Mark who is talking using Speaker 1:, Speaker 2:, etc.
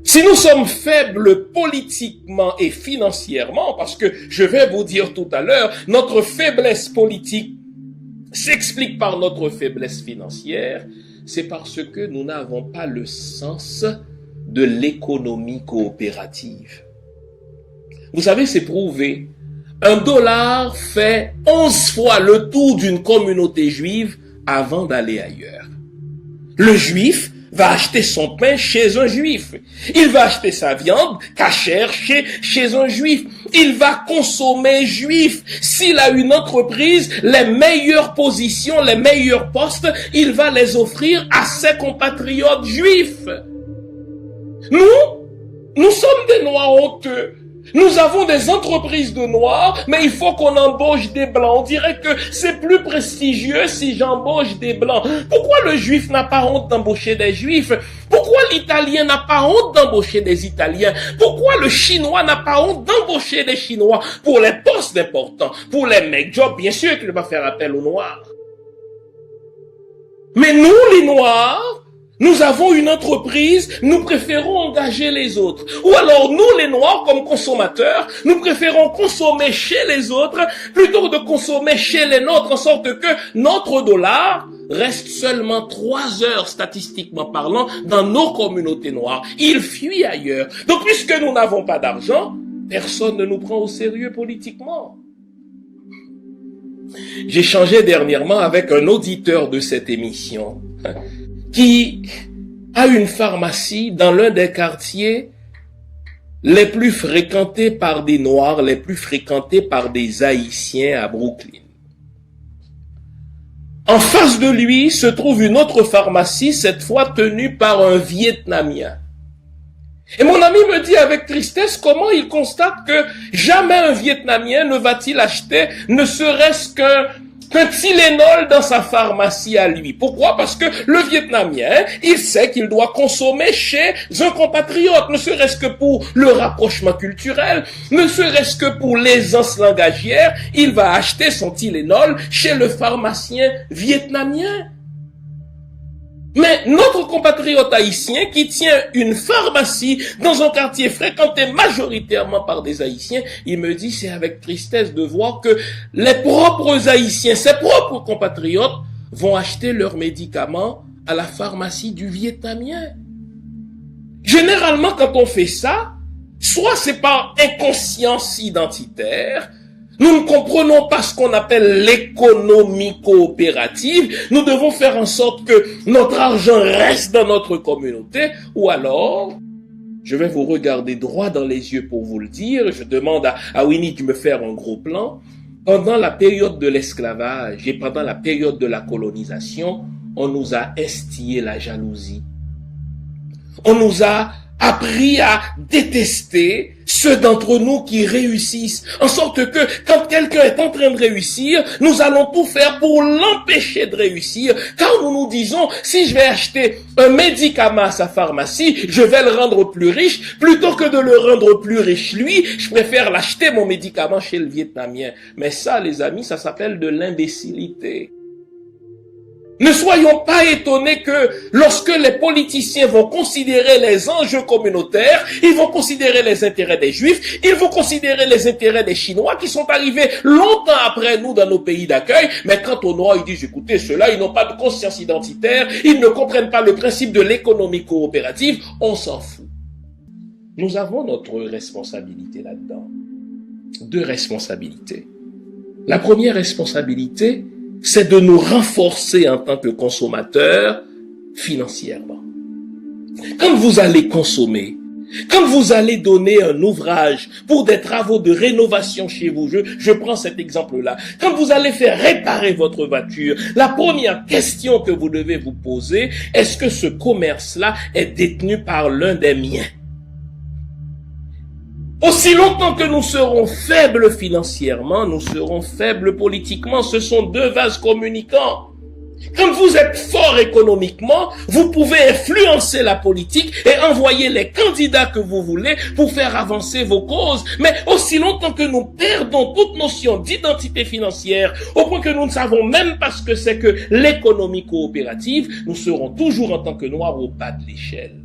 Speaker 1: Si nous sommes faibles politiquement et financièrement, parce que je vais vous dire tout à l'heure, notre faiblesse politique s'explique par notre faiblesse financière, c'est parce que nous n'avons pas le sens de l'économie coopérative. Vous savez, c'est prouvé. $1 fait 11 fois le tour d'une communauté juive avant d'aller ailleurs. Le juif va acheter son pain chez un juif. Il va acheter sa viande cachère chez un juif. Il va consommer juif. S'il a une entreprise, les meilleures positions, les meilleurs postes, il va les offrir à ses compatriotes juifs. Nous sommes des noirs honteux. Nous avons des entreprises de noirs, mais il faut qu'on embauche des blancs. On dirait que c'est plus prestigieux si j'embauche des blancs. Pourquoi le juif n'a pas honte d'embaucher des juifs? Pourquoi l'italien n'a pas honte d'embaucher des italiens? Pourquoi le chinois n'a pas honte d'embaucher des chinois pour les postes importants, pour les make jobs? Bien sûr qu'il va faire appel aux noirs. Mais nous, les noirs, nous avons une entreprise, nous préférons engager les autres. Ou alors nous, les Noirs, comme consommateurs, nous préférons consommer chez les autres plutôt que de consommer chez les nôtres, en sorte que notre dollar reste seulement 3 heures, statistiquement parlant, dans nos communautés noires. Il fuit ailleurs. Donc, puisque nous n'avons pas d'argent, personne ne nous prend au sérieux politiquement. J'ai échangé dernièrement avec un auditeur de cette émission qui a une pharmacie dans l'un des quartiers les plus fréquentés par des Noirs, les plus fréquentés par des Haïtiens à Brooklyn. En face de lui se trouve une autre pharmacie, cette fois tenue par un Vietnamien. Et mon ami me dit avec tristesse comment il constate que jamais un Vietnamien ne va-t-il acheter ne serait-ce qu'un Tylenol dans sa pharmacie à lui. Pourquoi? Parce que le Vietnamien, il sait qu'il doit consommer chez un compatriote, ne serait-ce que pour le rapprochement culturel, ne serait-ce que pour l'aisance langagière, il va acheter son Tylenol chez le pharmacien vietnamien. Mais notre compatriote haïtien qui tient une pharmacie dans un quartier fréquenté majoritairement par des Haïtiens, il me dit c'est avec tristesse de voir que les propres Haïtiens, ses propres compatriotes, vont acheter leurs médicaments à la pharmacie du Vietnamien. Généralement, quand on fait ça, soit c'est par inconscience identitaire, nous ne comprenons pas ce qu'on appelle l'économie coopérative. Nous devons faire en sorte que notre argent reste dans notre communauté. Ou alors, je vais vous regarder droit dans les yeux pour vous le dire. Je demande à Winnie de me faire un gros plan. Pendant la période de l'esclavage et pendant la période de la colonisation, on nous a instillé la jalousie. On nous a appris à détester ceux d'entre nous qui réussissent, en sorte que quand quelqu'un est en train de réussir, nous allons tout faire pour l'empêcher de réussir, car nous nous disons, si je vais acheter un médicament à sa pharmacie, je vais le rendre plus riche, plutôt que de le rendre plus riche lui, je préfère l'acheter mon médicament chez le Vietnamien. Mais ça, les amis, ça s'appelle de l'imbécilité. Ne soyons pas étonnés que lorsque les politiciens vont considérer les enjeux communautaires, ils vont considérer les intérêts des Juifs, ils vont considérer les intérêts des Chinois qui sont arrivés longtemps après nous dans nos pays d'accueil, mais quant aux Noirs, ils disent, écoutez, ceux-là, ils n'ont pas de conscience identitaire, ils ne comprennent pas le principe de l'économie coopérative, on s'en fout. Nous avons notre responsabilité là-dedans. 2 responsabilités. La première responsabilité, c'est de nous renforcer en tant que consommateurs financièrement. Quand vous allez consommer, quand vous allez donner un ouvrage pour des travaux de rénovation chez vous, je prends cet exemple-là, quand vous allez faire réparer votre voiture, la première question que vous devez vous poser, est-ce que ce commerce-là est détenu par l'un des miens? Aussi longtemps que nous serons faibles financièrement, nous serons faibles politiquement. Ce sont 2 vases communicants. Quand vous êtes fort économiquement, vous pouvez influencer la politique et envoyer les candidats que vous voulez pour faire avancer vos causes. Mais aussi longtemps que nous perdons toute notion d'identité financière, au point que nous ne savons même pas ce que c'est que l'économie coopérative, nous serons toujours en tant que Noirs au bas de l'échelle.